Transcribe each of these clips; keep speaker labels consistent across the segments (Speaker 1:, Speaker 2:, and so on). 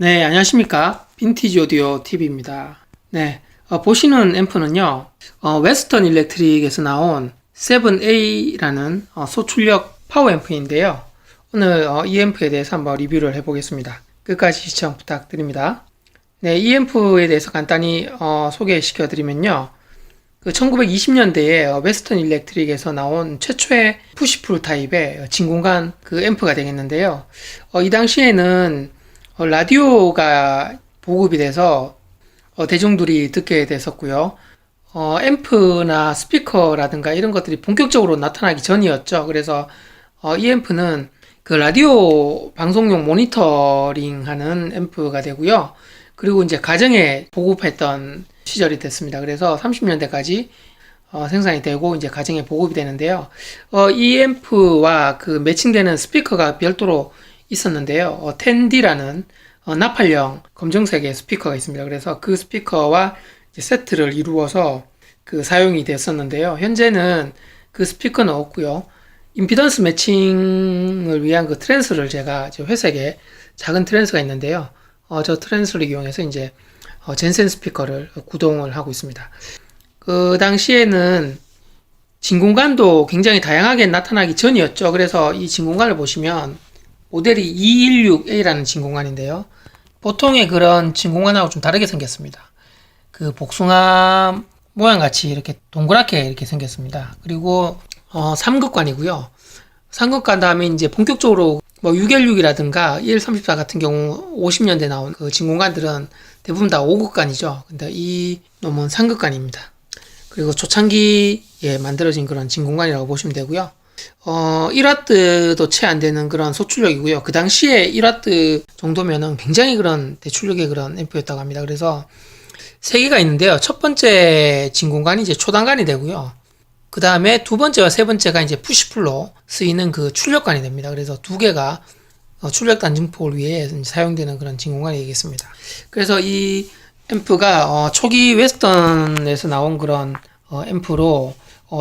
Speaker 1: 네, 안녕하십니까. 빈티지 오디오 TV입니다. 네, 보시는 앰프는요, 웨스턴 일렉트릭에서 나온 7A라는 소출력 파워 앰프인데요. 오늘 이 앰프에 대해서 한번 리뷰를 해보겠습니다. 끝까지 시청 부탁드립니다. 네, 이 앰프에 대해서 간단히 소개시켜 드리면요. 그 1920년대에 웨스턴 일렉트릭에서 나온 최초의 푸시풀 타입의 진공관 그 앰프가 되겠는데요. 이 당시에는 라디오가 보급이 돼서 대중들이 듣게 됐었고요. 앰프나 스피커라든가 이런 것들이 본격적으로 나타나기 전이었죠. 그래서 이 앰프는 그 라디오 방송용 모니터링 하는 앰프가 되고요. 그리고 이제 가정에 보급했던 시절이 됐습니다. 그래서 30년대까지 생산이 되고 이제 가정에 보급이 되는데요. 이 앰프와 그 매칭되는 스피커가 별도로 있었는데요. 10D라는 나팔형 검정색의 스피커가 있습니다. 그래서 그 스피커와 이제 세트를 이루어서 그 사용이 됐었는데요. 현재는 그 스피커는 없고요. 임피던스 매칭을 위한 그 트랜스를 제가 회색의 작은 트랜스가 있는데요. 저 트랜스를 이용해서 이제 젠센 스피커를 구동을 하고 있습니다. 그 당시에는 진공관도 굉장히 다양하게 나타나기 전이었죠. 그래서 이 진공관을 보시면 모델이 216A라는 진공관인데요. 보통의 그런 진공관하고 좀 다르게 생겼습니다. 그 복숭아 모양 같이 이렇게 동그랗게 이렇게 생겼습니다. 그리고 3극관이고요. 3극관 다음에 이제 본격적으로 뭐 616이라든가 134 같은 경우 50년대 나온 그 진공관들은 대부분 다 5극관이죠. 근데 이 놈은 3극관입니다. 그리고 초창기에 만들어진 그런 진공관이라고 보시면 되고요. 1와트도 채 안 되는 그런 소출력이고요. 그 당시에 1와트 정도면은 굉장히 그런 대출력의 그런 앰프였다고 합니다. 그래서 세 개가 있는데요. 첫 번째 진공관이 이제 초단관이 되고요. 그 다음에 두 번째와 세 번째가 이제 푸시풀로 쓰이는 그 출력관이 됩니다. 그래서 두 개가 출력 단증폭을 위해 사용되는 그런 진공관이 되겠습니다. 그래서 이 앰프가 초기 웨스턴에서 나온 그런 앰프로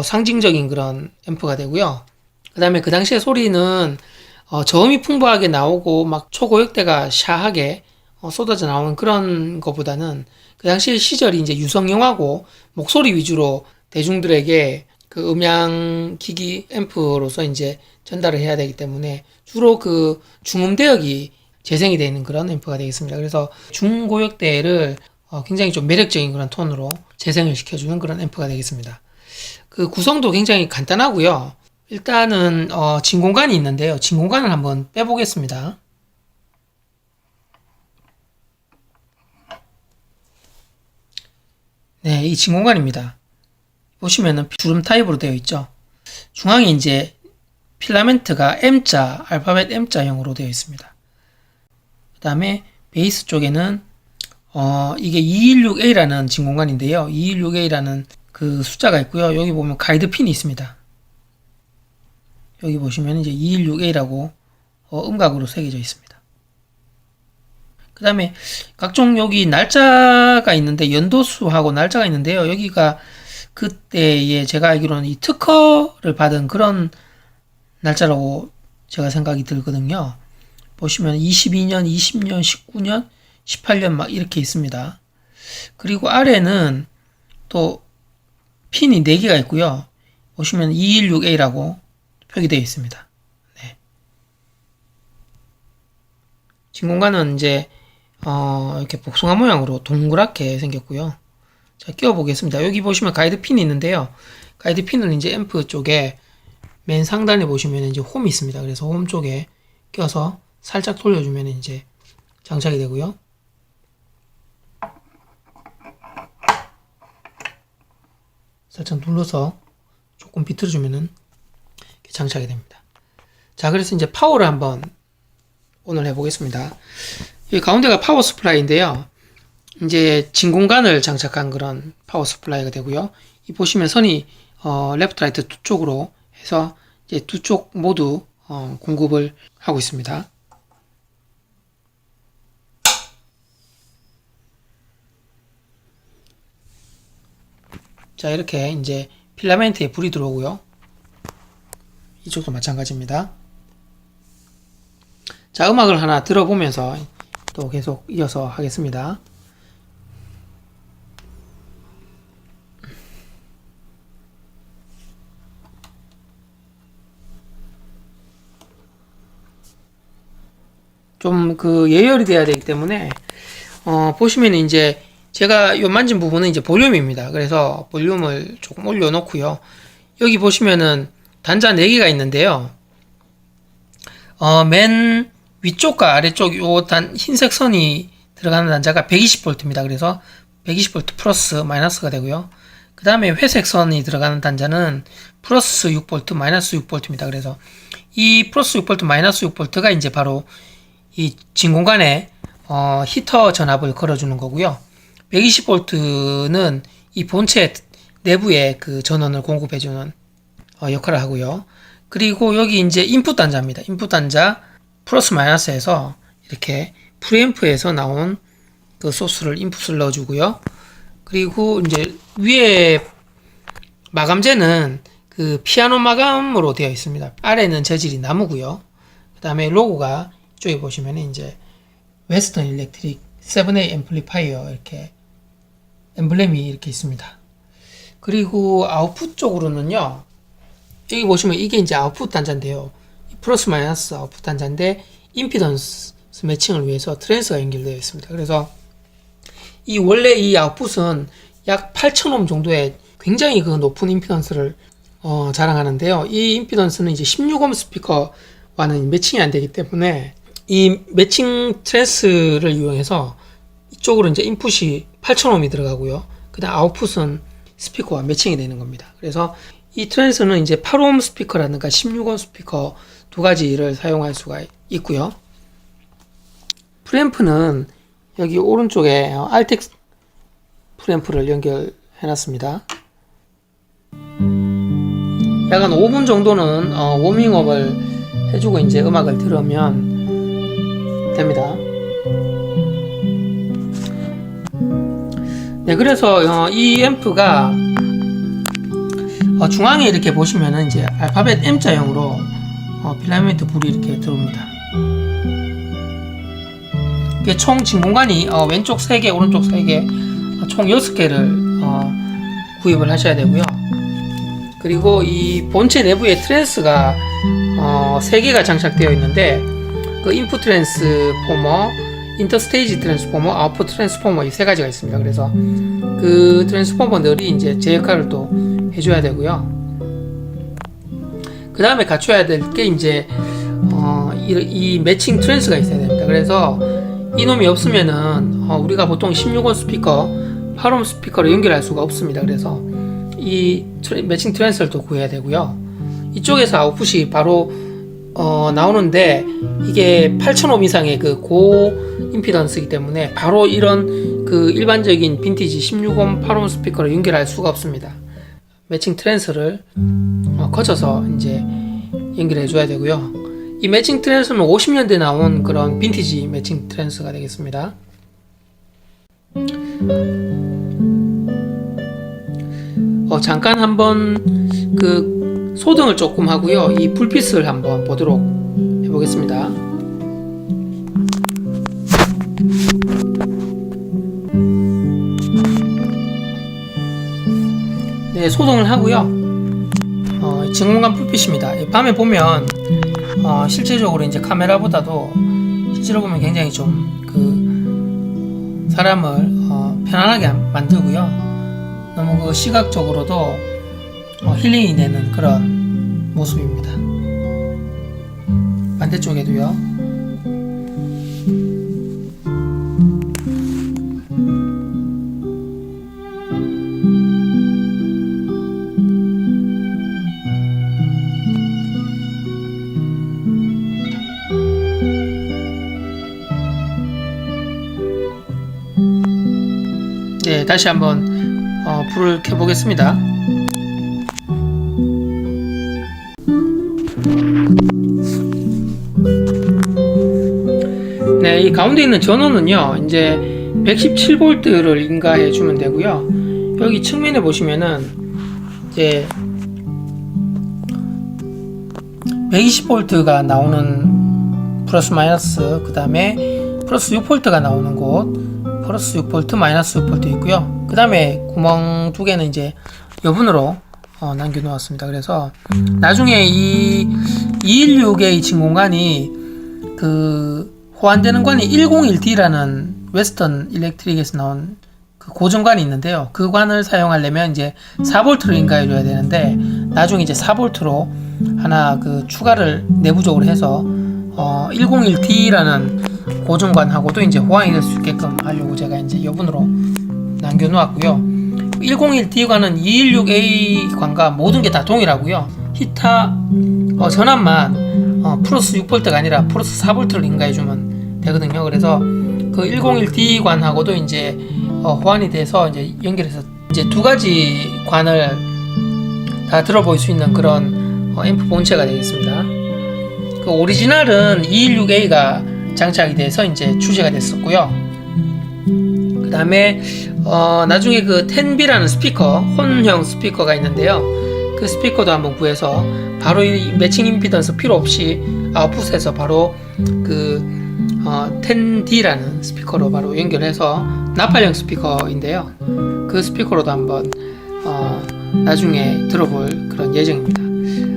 Speaker 1: 상징적인 그런 앰프가 되고요. 그 다음에 그 당시에 소리는 저음이 풍부하게 나오고 막 초고역대가 샤하게 쏟아져 나오는 그런 것보다는 그 당시 시절이 이제 유성영하고 목소리 위주로 대중들에게 그 음향 기기 앰프로서 이제 전달을 해야 되기 때문에 주로 그 중음 대역이 재생이 되어 있는 그런 앰프가 되겠습니다. 그래서 중고역대를 굉장히 좀 매력적인 그런 톤으로 재생을 시켜주는 그런 앰프가 되겠습니다. 그 구성도 굉장히 간단하고요. 일단은 진공관이 있는데요. 진공관을 한번 빼보겠습니다. 네, 이 진공관입니다. 보시면은 주름 타입으로 되어 있죠. 중앙에 이제 필라멘트가 M자, 알파벳 M자형으로 되어 있습니다. 그 다음에 베이스 쪽에는 이게 216A라는 진공관인데요. 216A라는 그 숫자가 있고요. 여기 보면 가이드 핀이 있습니다. 여기 보시면 이제 216A라고 음각으로 새겨져 있습니다. 그 다음에 각종 여기 날짜가 있는데 연도수하고 날짜가 있는데요. 여기가 그때에 제가 알기로는 이 특허를 받은 그런 날짜라고 제가 생각이 들거든요. 보시면 22년, 20년, 19년, 18년 막 이렇게 있습니다. 그리고 아래는 또 핀이 4개가 있고요. 보시면 216A라고 표기되어 있습니다. 네. 진공관은 이제 이렇게 복숭아 모양으로 동그랗게 생겼고요. 자, 끼워 보겠습니다. 여기 보시면 가이드 핀이 있는데요. 가이드 핀은 이제 앰프 쪽에 맨 상단에 보시면 이제 홈이 있습니다. 그래서 홈 쪽에 껴서 살짝 돌려주면 이제 장착이 되고요. 살짝 눌러서 조금 비틀어주면은 장착이 됩니다. 자, 그래서 이제 파워를 한번 오늘 해보겠습니다. 이 가운데가 파워 스플라이인데요. 이제 진공관을 장착한 그런 파워 스플라이가 되고요. 이 보시면 선이 레프트 라이트 두 쪽으로 해서 이제 두 쪽 모두 공급을 하고 있습니다. 자, 이렇게 이제 필라멘트에 불이 들어오고요. 이쪽도 마찬가지입니다. 자, 음악을 하나 들어보면서 또 계속 이어서 하겠습니다. 좀 예열이 돼야 되기 때문에 보시면 이제 제가 요 만진 부분은 이제 볼륨입니다. 그래서 볼륨을 조금 올려 놓고요. 여기 보시면은 단자 4개가 있는데요. 맨 위쪽과 아래쪽 흰색 선이 들어가는 단자가 120V입니다. 그래서 120V 플러스 마이너스가 되고요. 그 다음에 회색 선이 들어가는 단자는 플러스 6V 마이너스 6V입니다. 그래서 이 플러스 6V 마이너스 6V가 이제 바로 이 진 공간에 히터 전압을 걸어주는 거고요. 120V는 이 본체 내부에 그 전원을 공급해주는 역할을 하고요. 그리고 여기 이제 인풋 단자입니다. 인풋 단자 플러스 마이너스에서 이렇게 프리앰프에서 나온 그 소스를 인풋을 넣어주고요. 그리고 이제 위에 마감재는 그 피아노 마감으로 되어 있습니다. 아래는 재질이 나무고요. 그 다음에 로고가 이쪽에 보시면 이제 웨스턴 일렉트릭 7A 앰플리파이어 이렇게 엠블렘이 이렇게 있습니다. 그리고 아웃풋 쪽으로는요. 여기 보시면 이게 이제 아웃풋 단자인데요. 플러스 마이너스 아웃풋 단자인데 임피던스 매칭을 위해서 트랜스가 연결되어 있습니다. 그래서 원래 이 아웃풋은 약 8000옴 정도의 굉장히 높은 임피던스를 자랑하는데요. 이 임피던스는 이제 16옴 스피커와는 매칭이 안 되기 때문에 이 매칭 트랜스를 이용해서 이쪽으로 이제 인풋이 8000옴이 들어가고요. 그 다음 아웃풋은 스피커와 매칭이 되는 겁니다. 그래서 이 트랜스는 이제 8옴 스피커라든가 16옴 스피커 두 가지를 사용할 수가 있고요. 프리앰프는 여기 오른쪽에 알텍 프리앰프를 연결해 놨습니다. 약 한 5분 정도는 워밍업을 해주고 이제 음악을 들으면 됩니다. 네, 그래서 이 앰프가 중앙에 이렇게 보시면은 이제 알파벳 M자형으로 필라멘트 불이 이렇게 들어옵니다. 이게 총 진 공간이 왼쪽 3개, 오른쪽 3개, 총 6개를 구입을 하셔야 되고요. 그리고 이 본체 내부에 트랜스가 3개가 장착되어 있는데 그 인풋 트랜스포머, 인터스테이지 트랜스포머, 아웃풋 트랜스포머 이 3가지가 있습니다. 그래서 그 트랜스포머들이 이제 제 역할을 또 해줘야 되고요. 그 다음에 갖춰야 될 게 이제 이 매칭 트랜스가 있어야 됩니다. 그래서 이놈이 없으면은 우리가 보통 16옴 스피커, 8옴 스피커를 연결할 수가 없습니다. 그래서 이 매칭 트랜스를 또 구해야 되고요. 이쪽에서 아웃풋이 바로 나오는데 이게 8000옴 이상의 그 고 임피던스이기 때문에 바로 이런 그 일반적인 빈티지 16옴, 8옴 스피커를 연결할 수가 없습니다. 매칭 트랜스를 거쳐서 이제 연결해 줘야 되고요. 이 매칭 트랜스는 50년대 나온 그런 빈티지 매칭 트랜스가 되겠습니다. 잠깐 한번 그 소등을 조금 하고요. 이 불빛을 한번 보도록 해보겠습니다. 네, 소등을 하고요. 진공관 불빛입니다. 밤에 보면 실제적으로 이제 카메라보다도 실제로 보면 굉장히 좀 그 사람을 편안하게 만들고요. 너무 그 시각적으로도 힐링이 되는 그런 모습입니다. 반대쪽에도요. 네, 다시 한번 불을 켜보겠습니다. 네, 이 가운데 있는 전원은요, 이제 117V를 인가해 주면 되고요. 여기 측면에 보시면은 이제 120V가 나오는 플러스 마이너스, 그 다음에 플러스 6V가 나오는 곳, 플러스 6V, 마이너스 6V 있고요. 그 다음에 구멍 두 개는 이제 여분으로 남겨 놓았습니다. 그래서 나중에 이 216의 진공관이 그 호환되는 관이 101D라는 웨스턴 일렉트릭에서 나온 그 고정관이 있는데요. 그 관을 사용하려면 이제 4V를 인가해 줘야 되는데, 나중에 이제 4V로 하나 그 추가를 내부적으로 해서 101D라는 고정관하고도 이제 호환이 될 수 있게끔 하려고 제가 이제 여분으로 남겨 놓았고요. 101D관은 216A 관과 모든 게 다 동일하고요. 히타 전압만 플러스 6V가 아니라 플러스 4V를 인가해주면 되거든요. 그래서 그 101D관하고도 이제 호환이 돼서 이제 연결해서 이제 두 가지 관을 다 들어볼 수 있는 그런 앰프 본체가 되겠습니다. 그 오리지널은 216A가 장착이 돼서 이제 출시가 됐었고요. 그 다음에 나중에 그 10B라는 스피커, 혼형 스피커가 있는데요. 그 스피커도 한번 구해서 바로 이 매칭 임피던스 필요 없이 아웃풋에서 바로 그 10D라는 스피커로 바로 연결해서 나팔형 스피커인데요. 그 스피커로도 한번 나중에 들어볼 그런 예정입니다.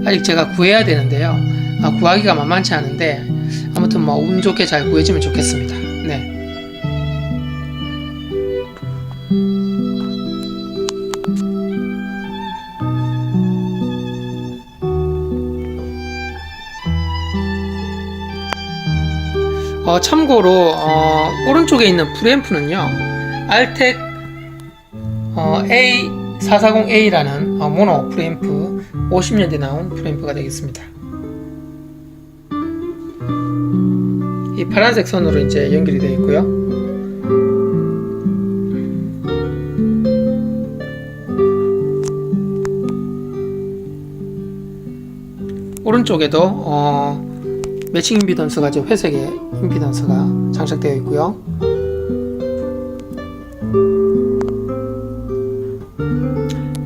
Speaker 1: 아직 제가 구해야 되는데요. 구하기가 만만치 않은데 아무튼 뭐 운 좋게 잘 구해지면 좋겠습니다. 네. 참고로 오른쪽에 있는 프리앰프는요, 알텍 A440A라는 모노 프리앰프, 50년대 나온 프리앰프가 되겠습니다. 이 파란색 선으로 이제 연결이 되어 있고요. 오른쪽에도 매칭 임피던스가 지금 회색의 임피던스가 장착되어 있고요.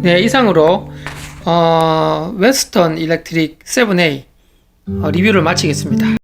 Speaker 1: 네, 이상으로 웨스턴 일렉트릭 7A 리뷰를 마치겠습니다.